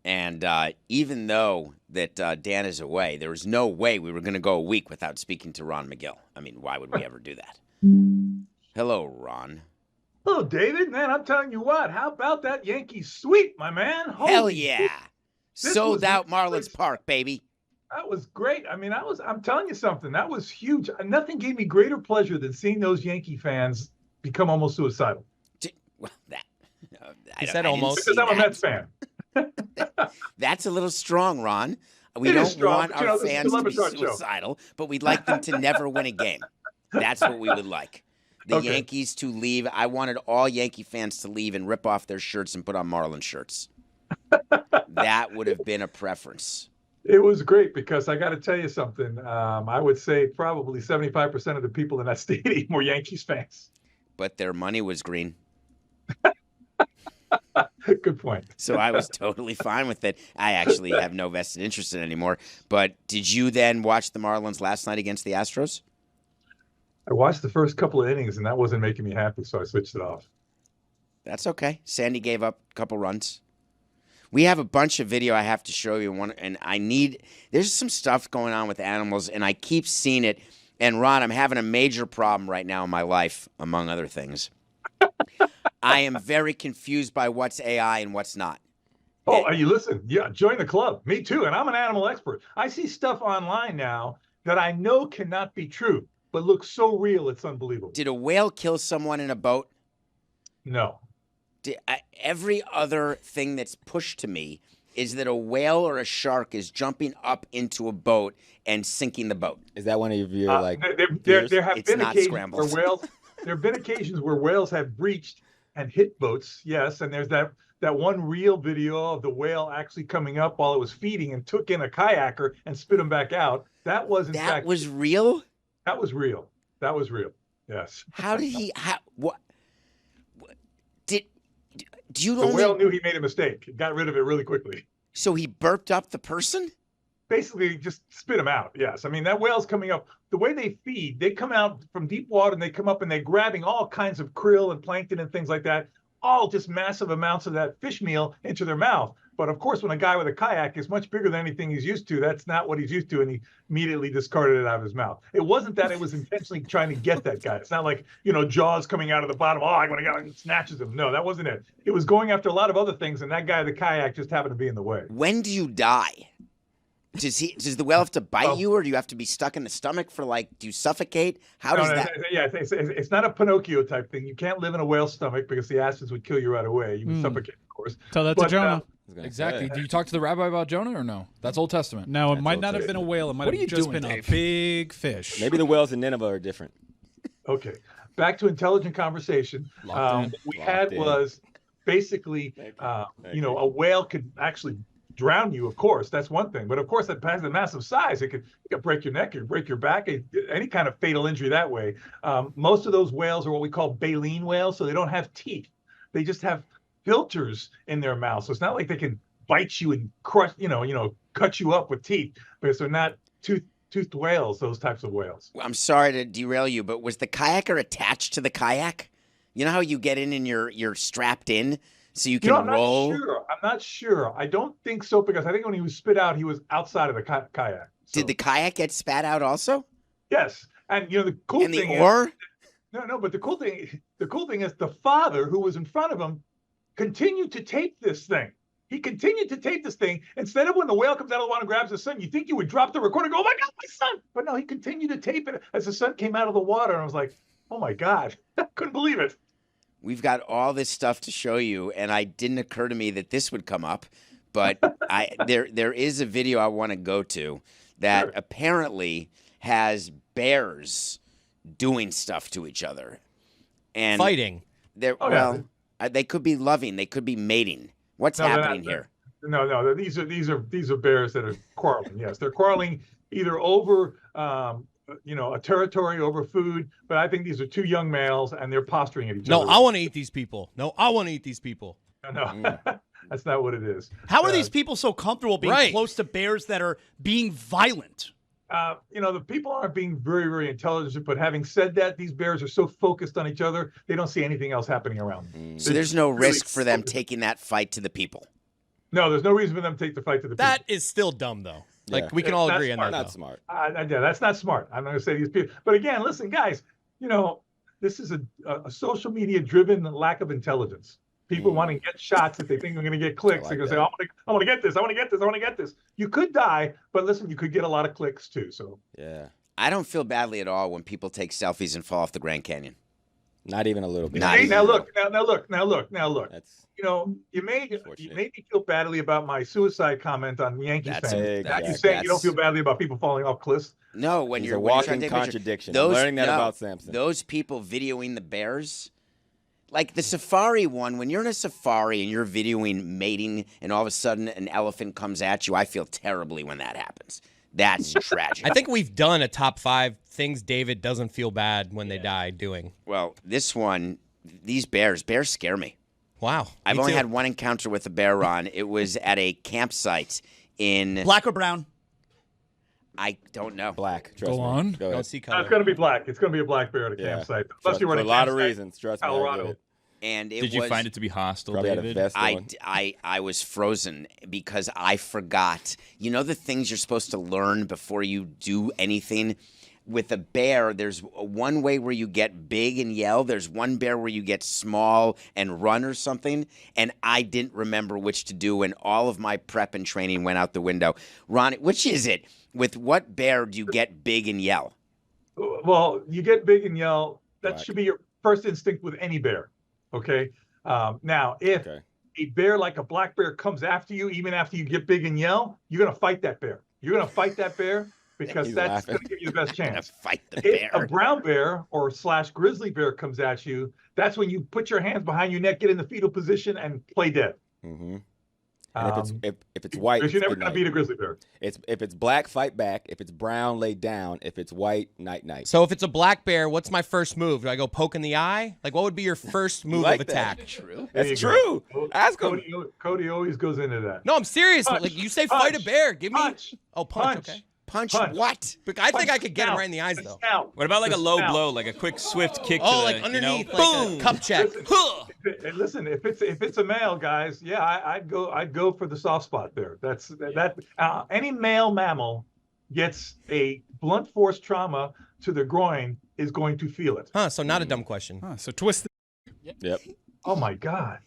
And even though that Dan is away, there was no way we were going to go a week without speaking to Ron Magill. I mean, why would we ever do that? Hello, Ron. Hello, David. Man, I'm telling you what. How about that Yankee sweep, my man? Hell yeah. Sold out Marlins Park, baby. That was great. I mean, I'm telling you something. That was huge. Nothing gave me greater pleasure than seeing those Yankee fans become almost suicidal. Well, He said almost. Because I'm a Mets fan. That's a little strong, Ron. We don't want our fans to be suicidal, but we'd like them to never win a game. That's what we would like. The Yankees to leave. I wanted all Yankee fans to leave and rip off their shirts and put on Marlins shirts. That would have been a preference. It was great because I got to tell you something. I would say probably 75% of the people in that stadium were Yankees fans. But their money was green. Good point. So I was totally fine with it. I actually have no vested interest in it anymore. But did you then watch the Marlins last night against the Astros? I watched the first couple of innings, and that wasn't making me happy, so I switched it off. That's okay. Sandy gave up a couple runs. We have a bunch of video I have to show you. There's some stuff going on with animals, and I keep seeing it. And, Ron, I'm having a major problem right now in my life, among other things. I am very confused by what's AI and what's not. Oh, you listen. Yeah, join the club. Me too, and I'm an animal expert. I see stuff online now that I know cannot be true, but looks so real it's unbelievable. Did a whale kill someone in a boat? No. Every other thing that's pushed to me is that a whale or a shark is jumping up into a boat and sinking the boat. Is that one of your there have been occasions where whales there have been occasions where whales have breached and hit boats, yes, and there's that one real video of the whale actually coming up while it was feeding and took in a kayaker and spit him back out. That was real? That was real. That was real. Yes. How did he? What? Do you the whale knew he made a mistake. He got rid of it really quickly. So he burped up the person? Basically, just spit him out. Yes. I mean, that whale's coming up. The way they feed, they come out from deep water and they come up and they're grabbing all kinds of krill and plankton and things like that, all just massive amounts of that fish meal into their mouth. But of course, when a guy with a kayak is much bigger than anything he's used to, that's not what he's used to, and he immediately discarded it out of his mouth. It wasn't that it was intentionally trying to get that guy. It's not like, Jaws coming out of the bottom, I'm going to go and snatches him. No, that wasn't it. It was going after a lot of other things, and that guy with the kayak just happened to be in the way. When do you die? Does the whale have to bite you, or do you have to be stuck in the stomach for, do you suffocate? How does that? Yeah, it's not a Pinocchio type thing. You can't live in a whale's stomach because the acids would kill you right away. You would suffocate, of course. Tell that to Jonah. Exactly. Did you talk to the rabbi about Jonah or no? That's Old Testament. No, it might not have been a whale. It might have just been a big fish. Maybe the whales in Nineveh are different. Okay. Back to intelligent conversation. Was basically, a whale could actually drown you, of course. That's one thing. But, of course, that has a massive size. It could break your neck, it could break your back, any kind of fatal injury that way. Most of those whales are what we call baleen whales, so they don't have teeth. They just have filters in their mouth, so it's not like they can bite you and crush, cut you up with teeth, because they're not toothed whales. Those types of whales. I'm sorry to derail you, but was the kayaker attached to the kayak? You know how you get in and you're strapped in so you can roll? I'm not sure. I don't think so, because I think when he was spit out, he was outside of the kayak. So. Did the kayak get spat out also? Yes, and the cool and thing the oar? No, but the cool thing is the father who was in front of him continued to tape this thing. He continued to tape this thing. Instead of when the whale comes out of the water and grabs his son, you think you would drop the recorder and go, oh my God, my son. But no, he continued to tape it as the son came out of the water. And I was like, oh my God, I couldn't believe it. We've got all this stuff to show you, and it didn't occur to me that this would come up. But there is a video I want to go to that apparently has bears doing stuff to each other. And fighting. They could be loving. They could be mating. What's happening here? No. These are bears that are quarreling. Yes, they're quarreling either over a territory, over food. But I think these are two young males, and they're posturing at each other. No, I want to eat these people. No, that's not what it is. How are these people so comfortable being close to bears that are being violent? The people aren't being very, very intelligent, but having said that, these bears are so focused on each other, they don't see anything else happening around them. So there's no risk for them taking that fight to the people? No, there's no reason for them to take the fight to the people. That is still dumb, though. Like, we can all agree on that. Not smart. Yeah, that's not smart. I'm not going to say these people. But again, listen, guys, this is a social media driven lack of intelligence. People want to get shots that they think are going to get clicks. They're going to say, I want to get this. I want to get this. I want to get this. You could die, but listen, you could get a lot of clicks too. So yeah, I don't feel badly at all when people take selfies and fall off the Grand Canyon. Not even a little bit. Now look. That's you made me feel badly about my suicide comment on Yankees fans. You saying you don't feel badly about people falling off cliffs? No, when He's you're a walking trying to take contradiction. I'm learning that about Samson. Those people videoing the bears, like the safari one, when you're in a safari and you're videoing mating and all of a sudden an elephant comes at you, I feel terribly when that happens. That's tragic. I think we've done a top 5 things David doesn't feel bad when they die doing. Well, this one, these bears scare me. Wow. I've only had one encounter with a bear, Ron. It was at a campsite in... Black or brown? I don't know. Black. Trust Go me. on. Go ahead. Don't see color. It's going to be black. It's going to be a black bear at a campsite. Unless you run for a lot of reasons. Trust me. Colorado. And Did you find it to be hostile, Probably had a David? vest on. I was frozen because I forgot. You know the things you're supposed to learn before you do anything? With a bear, there's one way where you get big and yell. There's one bear where you get small and run or something. And I didn't remember which to do, and all of my prep and training went out the window. Ron, which is it? With what bear do you get big and yell? Well, you get big and yell. That should be your first instinct with any bear. Okay. Now, if a bear like a black bear comes after you, even after you get big and yell, you're going to fight that bear. You're going to fight that bear because that's going to give you the best chance. Fight the bear. If a brown bear or / grizzly bear comes at you, that's when you put your hands behind your neck, get in the fetal position, and play dead. Mm-hmm. And if it's white, because you're never going to beat a grizzly bear. If it's black, fight back. If it's brown, lay down. If it's white, night. So if it's a black bear, what's my first move? Do I go poke in the eye? Like, what would be your first move of attack? True. That's true. Ask him. Cody always goes into that. No, I'm serious. Punch, like you say, fight a bear. Give me. Punch. Oh, punch. Okay. Punch what? But I think I could get him right in the eyes, though. What about like a low blow, like a quick, swift kick to the, like underneath, like boom, a cup check. Listen, if it's a male, guys, yeah, I'd go for the soft spot there. Any male mammal gets a blunt force trauma to the groin is going to feel it. Huh? So not a dumb question. So twist. Yep. Oh my God!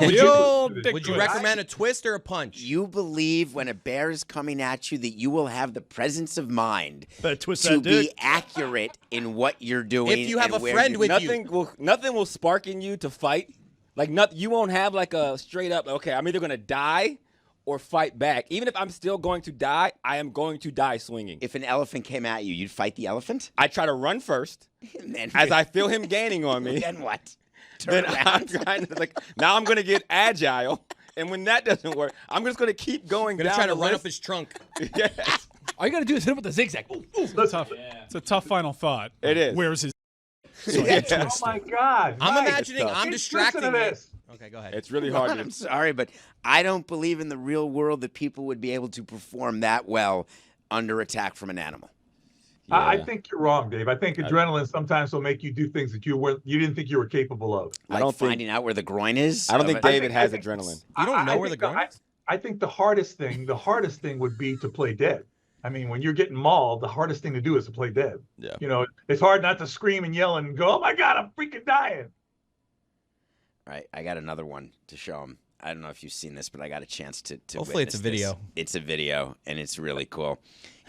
Would you recommend a twist or a punch? You believe when a bear is coming at you that you will have the presence of mind twist to be accurate in what you're doing. If you have a friend with you, nothing will spark in you to fight. Like you won't have like a straight up. Okay, I'm either gonna die or fight back. Even if I'm still going to die, I am going to die swinging. If an elephant came at you, you'd fight the elephant? I try to run first, then, as I feel him gaining on me. Then what? Then I'm trying to now I'm going to get agile, and when that doesn't work, I'm just going to keep going down. Try to run up his trunk. Yes. All you got to do is hit him with the zigzag. It's a tough final thought. It is. Where's his? Oh my God! I'm imagining I'm Listen distracting to this. Okay, go ahead. It's really hard. I'm sorry, but I don't believe in the real world that people would be able to perform that well under attack from an animal. Yeah. I think you're wrong, Dave. I think adrenaline sometimes will make you do things that you didn't think you were capable of. Like finding out where the groin is? I don't think David has adrenaline. You don't know where the groin is? I think the hardest thing would be to play dead. I mean, when you're getting mauled, the hardest thing to do is to play dead. Yeah. It's hard not to scream and yell and go, "Oh my God, I'm freaking dying." All right, I got another one to show him. I don't know if you've seen this, but I got a chance to Hopefully it's a video. This. It's a video, and it's really cool.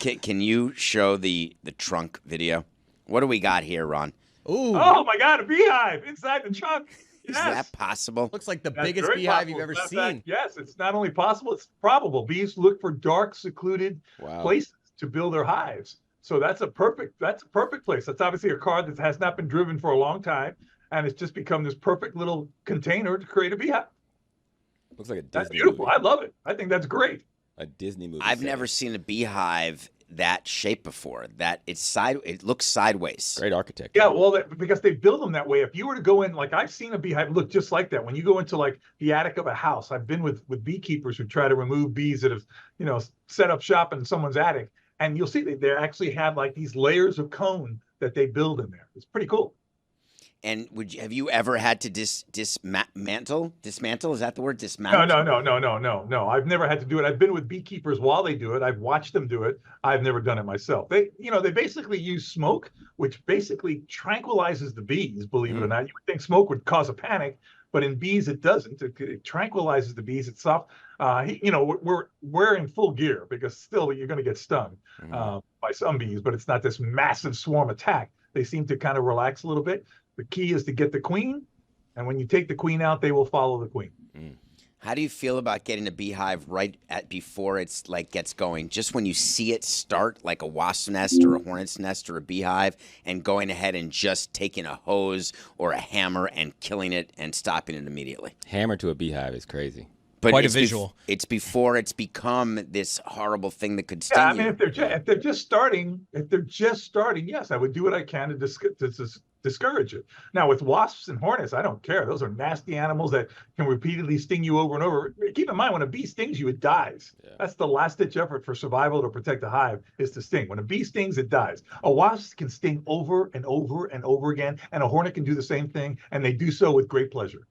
Can you show the trunk video? What do we got here, Ron? Ooh. Oh, my God, a beehive inside the trunk. Is Yes. that possible? Looks like the That's biggest very beehive possible. you've ever Matter of seen. fact, yes, it's not only possible, it's probable. Bees look for dark, secluded places to build their hives. So that's a perfect place. That's obviously a car that has not been driven for a long time, and it's just become this perfect little container to create a beehive. Looks like a Disney That's beautiful. movie. I love it. I think that's great. A Disney movie. I've setting. never seen a beehive that shape before. It looks sideways. Great architect. Yeah, well, because they build them that way. If you were to go in, like I've seen a beehive look just like that. When you go into like the attic of a house, I've been with beekeepers who try to remove bees that have, set up shop in someone's attic, and you'll see they actually have like these layers of cone that they build in there. It's pretty cool. And have you ever had to dismantle? Dismantle, is that the word? Dismantle? No. I've never had to do it. I've been with beekeepers while they do it. I've watched them do it. I've never done it myself. They basically use smoke, which basically tranquilizes the bees. Believe it or not, you would think smoke would cause a panic, but in bees it doesn't. It tranquilizes the bees. It's soft. We're in full gear because still you're going to get stung by some bees, but it's not this massive swarm attack. They seem to kind of relax a little bit. The key is to get the queen, and when you take the queen out, they will follow the queen. How do you feel about getting a beehive before it's like gets going? Just when you see it start, like a wasp nest or a hornet's nest or a beehive, and going ahead and just taking a hose or a hammer and killing it and stopping it immediately. Hammer to a beehive is crazy. But Quite a visual. It's before it's become this horrible thing that could sting Yeah, I you. mean, if they're just starting, yes, I would do what I can to discourage it. Now, with wasps and hornets, I don't care. Those are nasty animals that can repeatedly sting you over and over. Keep in mind, when a bee stings you, it dies. Yeah. That's the last-ditch effort for survival to protect the hive is to sting. When a bee stings, it dies. A wasp can sting over and over and over again, and a hornet can do the same thing, and they do so with great pleasure.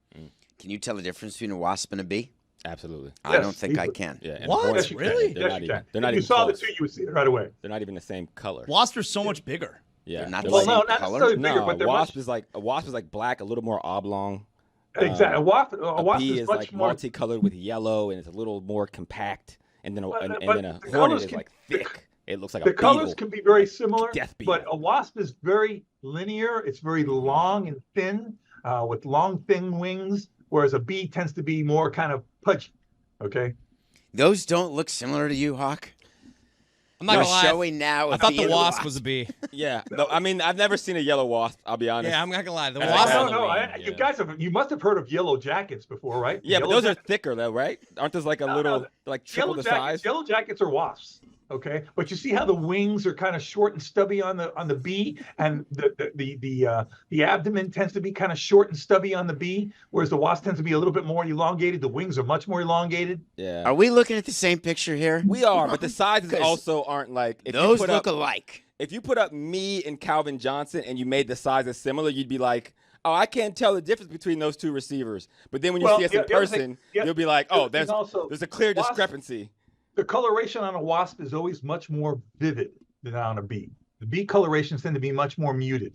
Can you tell the difference between a wasp and a bee? Absolutely. I don't think I can. Yeah. And What? hornets, Yes, you Really? They're Yes, not you even. can. They're not If you even saw close. the two, you would see it right away. They're not even the same color. Wasps are so much bigger. Yeah. They're not they're the like- same not color? necessarily bigger, No, but they're wasp is like black, a little more oblong. Exactly. A wasp A bee is much like more. multicolored with yellow, and it's a little more compact. And then But and the then a colors hornet is can- like thick. It looks like The a colors beetle. can be very similar, Death beetle. but a wasp is very linear. It's very long and thin, with long, thin wings, whereas a bee tends to be more kind of pudgy. Okay. Those don't look similar to you, Hawk. I'm not You're gonna lie. showing now. I a thought bee the and a wasp was a bee. Yeah. No, I mean, I've never seen a yellow wasp. I'll be honest. Yeah, I'm not gonna lie. The I wasp. know. No. You guys you must have heard of yellow jackets before, right? Yeah, but Yellow those are jackets- thicker though, right? Aren't those like a No, little, no, like triple the size? Yellow jackets are wasps. Okay, but you see how the wings are kind of short and stubby on the bee, and the abdomen tends to be kind of short and stubby on the bee, whereas the wasp tends to be a little bit more elongated. The wings are much more elongated. Yeah. Are we looking at the same picture here? We are, but the sizes 'Cause also aren't like if Those you put look up, alike. If you put up me and Calvin Johnson and you made the sizes similar, you'd be like, oh, I can't tell the difference between those two receivers. But then when you Well, see us the in other person, thing- yeah, you'll be like, oh, there's also a clear wasp- discrepancy. The coloration on a wasp is always much more vivid than on a bee. The bee colorations tend to be much more muted.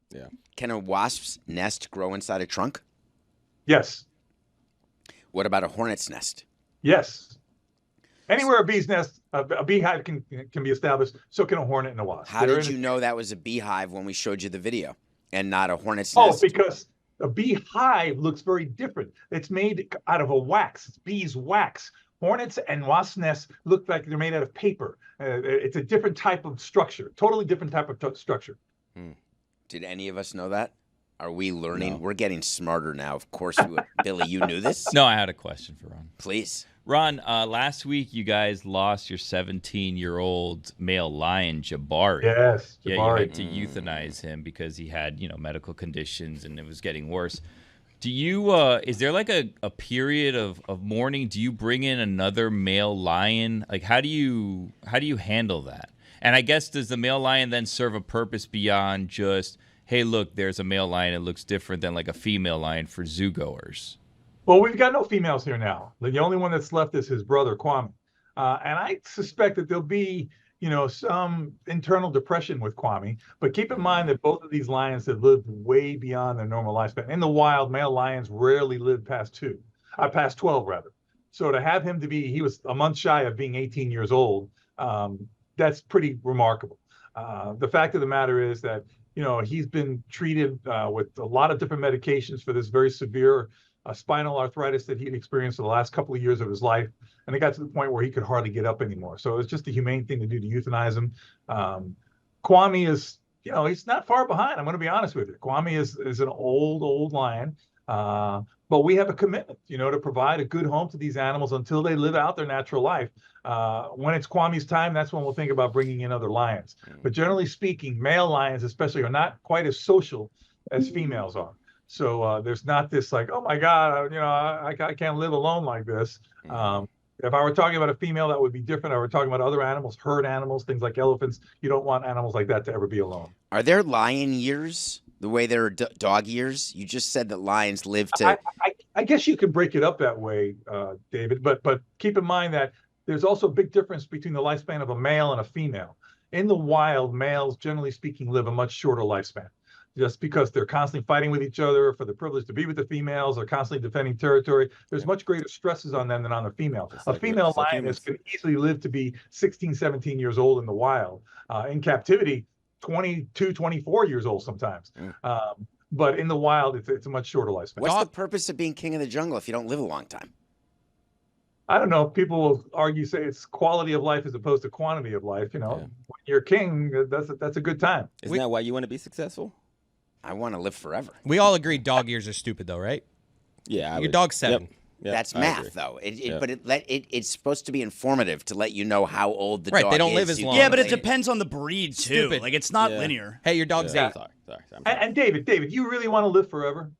Yeah. Can a wasp's nest grow inside a trunk? Yes. What about a hornet's nest? Yes. Anywhere a bee's nest, a beehive can be established, so can a hornet and a wasp. How They're did in you know that was a beehive when we showed you the video and not a hornet's Oh, nest? because a beehive looks very different. It's made out of a wax. It's bees' wax. Hornets and wasp nests look like they're made out of paper. It's a different type of structure, totally different type of structure. Did any of us know that? Are we learning? No. We're getting smarter now. Of course, we would. Billy, you knew this? No, I had a question for Ron. Please. Ron, last week you guys lost your 17-year-old male lion, Jabari. Yes, Yeah, you Jabari. had to euthanize him because he had, medical conditions and it was getting worse. Do you, is there like a period of mourning? Do you bring in another male lion? Like, how do you handle that? And I guess, does the male lion then serve a purpose beyond just, hey, look, there's a male lion. It looks different than like a female lion for zoo goers? Well, we've got no females here now. The only one that's left is his brother, Kwame. And I suspect that there'll be, some internal depression with Kwame. But keep in mind that both of these lions have lived way beyond their normal lifespan. In the wild, male lions rarely live past 12 rather. So to have him he was a month shy of being 18 years old. That's pretty remarkable. The fact of the matter is that, he's been treated with a lot of different medications for this very severe spinal arthritis that he'd experienced for the last couple of years of his life. And it got to the point where he could hardly get up anymore. So it's just a humane thing to do to euthanize him. Kwame is, he's not far behind. I'm going to be honest with you. Kwame is an old lion. But we have a commitment, to provide a good home to these animals until they live out their natural life. When it's Kwame's time, that's when we'll think about bringing in other lions. But generally speaking, male lions especially are not quite as social as females are. So there's not this like, oh my God, I can't live alone like this. If I were talking about a female, that would be different. I were talking about other animals, herd animals, things like elephants. You don't want animals like that to ever be alone. Are there lion years? The way there are dog years? You just said that lions live to... I guess you can break it up that way, David, but keep in mind that there's also a big difference between the lifespan of a male and a female. In the wild, males, generally speaking, live a much shorter lifespan. Just because they're constantly fighting with each other for the privilege to be with the females, or constantly defending territory. There's much greater stresses on them than on the female. A female lioness can easily live to be 16, 17 years old in the wild. In captivity, 22, 24 years old sometimes. But in the wild, it's a much shorter lifespan. What's the purpose of being king of the jungle if you don't live a long time? I don't know. People will argue, say it's quality of life as opposed to quantity of life. When you're king, that's a good time. Isn't that why you want to be successful? I want to live forever. We all agree dog years are stupid, though, right? Yeah. Your dog's 7. Yep, that's math, though. But it's supposed to be informative to let you know how old the dog is. Right, they don't live as long. Yeah, but it depends on the breed, too. Stupid. Like, it's not linear. Hey, your dog's 8. Sorry. And David, you really want to live forever?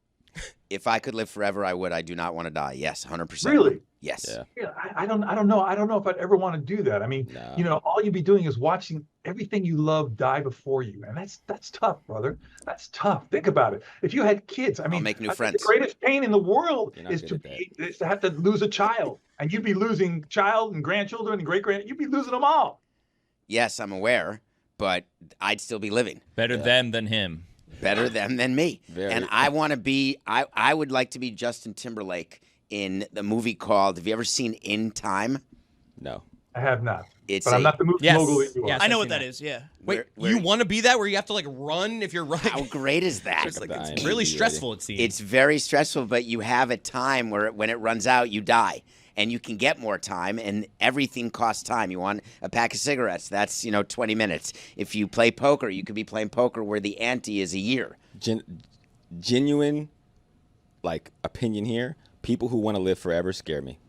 If I could live forever, I would. I do not want to die. Yes, 100%. Really? Yes. Yeah, I don't know. I don't know if I'd ever want to do that. I mean, all you'd be doing is watching everything you love die before you, and that's tough, brother. That's tough. Think about it. If you had kids, I mean, I'll make new friends. The greatest pain in the world is to have to lose a child, and you'd be losing child and grandchildren and great-grand. You'd be losing them all. Yes, I'm aware, but I'd still be living. Better them than him. Better them than me. And I want to be. I would like to be Justin Timberlake in the movie called, have you ever seen In Time? No. I have not. But I'm not the movie mogul that you are. Yes, I know what that is, yeah. Wait, you want to be that where you have to like run if you're running? How great is that? It's really stressful, it seems. It's very stressful, but you have a time where when it runs out, you die. And you can get more time, and everything costs time. You want a pack of cigarettes, that's 20 minutes. If you play poker, you could be playing poker where the ante is a year. Genuine, opinion here. People who want to live forever scare me.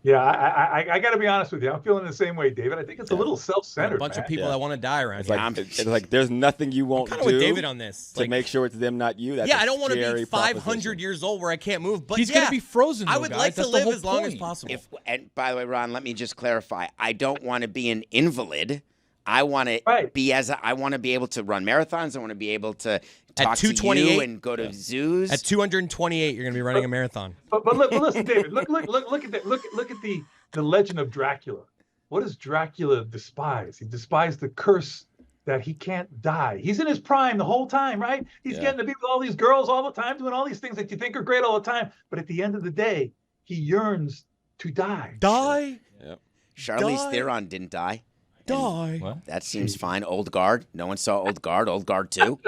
Yeah, I got to be honest with you. I'm feeling the same way, David. I think it's a little self-centered. A bunch of people that want to die around here. It's like there's nothing you won't I'm do. With David on this. To make sure it's them, not you. That's I don't want to be 500 years old where I can't move. But he's going to be frozen. I would like to live as long as possible. And by the way, Ron, let me just clarify. I don't want to be an invalid. I want to be I want to be able to run marathons. I want to be able to talk to you and go to zoos. At 228, you're going to be running a marathon. But listen, David, look at that. Look at the legend of Dracula. What does Dracula despise? He despised the curse that he can't die. He's in his prime the whole time, right? He's getting to be with all these girls all the time, doing all these things that you think are great all the time. But at the end of the day, he yearns to die. Die? Yep. Charlize Theron didn't die. Die. What? That seems fine. Old Guard. No one saw Old Guard. Old Guard 2.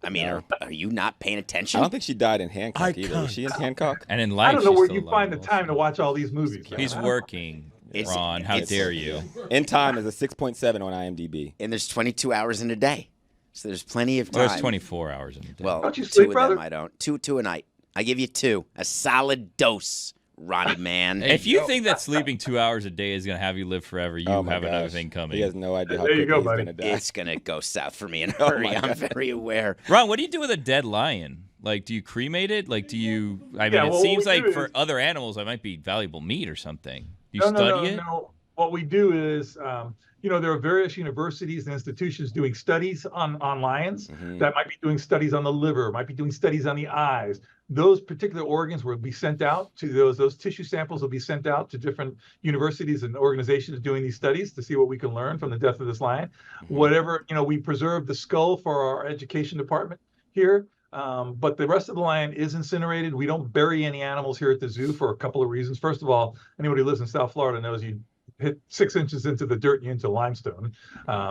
I mean, are you not paying attention? I don't think she died in Hancock either. Was she in Hancock? And in life, I don't know where you find the time to watch all these movies. He's working. Ron, how dare you? In Time is a 6.7 on IMDb. And there's 22 hours in a day. So there's plenty of time. There's 24 hours in a day. Don't you two sleep, of brother? them I don't. Two a night. I give you 2. A solid dose, Ronnie man. If you think that sleeping 2 hours a day is going to have you live forever, you have another thing coming. He has no idea how There you quickly go, he's buddy. going to die. It's going to go south for me in a hurry. I'm very aware. Ron, what do you do with a dead lion? Do you cremate it? Do you? I mean, it seems like for other animals, that might be valuable meat or something. Do you study it? No. What we do is, there are various universities and institutions doing studies on lions that might be doing studies on the liver, might be doing studies on the eyes. Those particular organs will be sent out to those tissue samples will be sent out to different universities and organizations doing these studies to see what we can learn from the death of this lion. Whatever, we preserve the skull for our education department here. But the rest of the lion is incinerated. We don't bury any animals here at the zoo for a couple of reasons. First of all, anybody who lives in South Florida knows you hit 6 inches into the dirt and you're into limestone.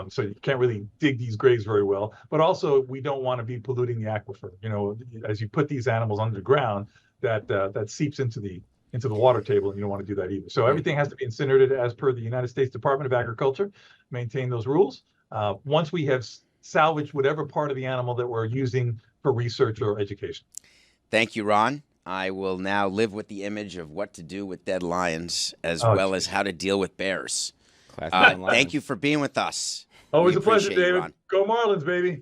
So you can't really dig these graves very well. But also, we don't want to be polluting the aquifer. As you put these animals underground, that seeps into the water table, and you don't want to do that either. So everything has to be incinerated as per the United States Department of Agriculture. Maintain those rules. Once we have salvaged whatever part of the animal that we're using for research or education. Thank you, Ron. I will now live with the image of what to do with dead lions as well as how to deal with bears. Thank you for being with us. Always We a pleasure, appreciate you, David. Ron. Go Marlins, baby.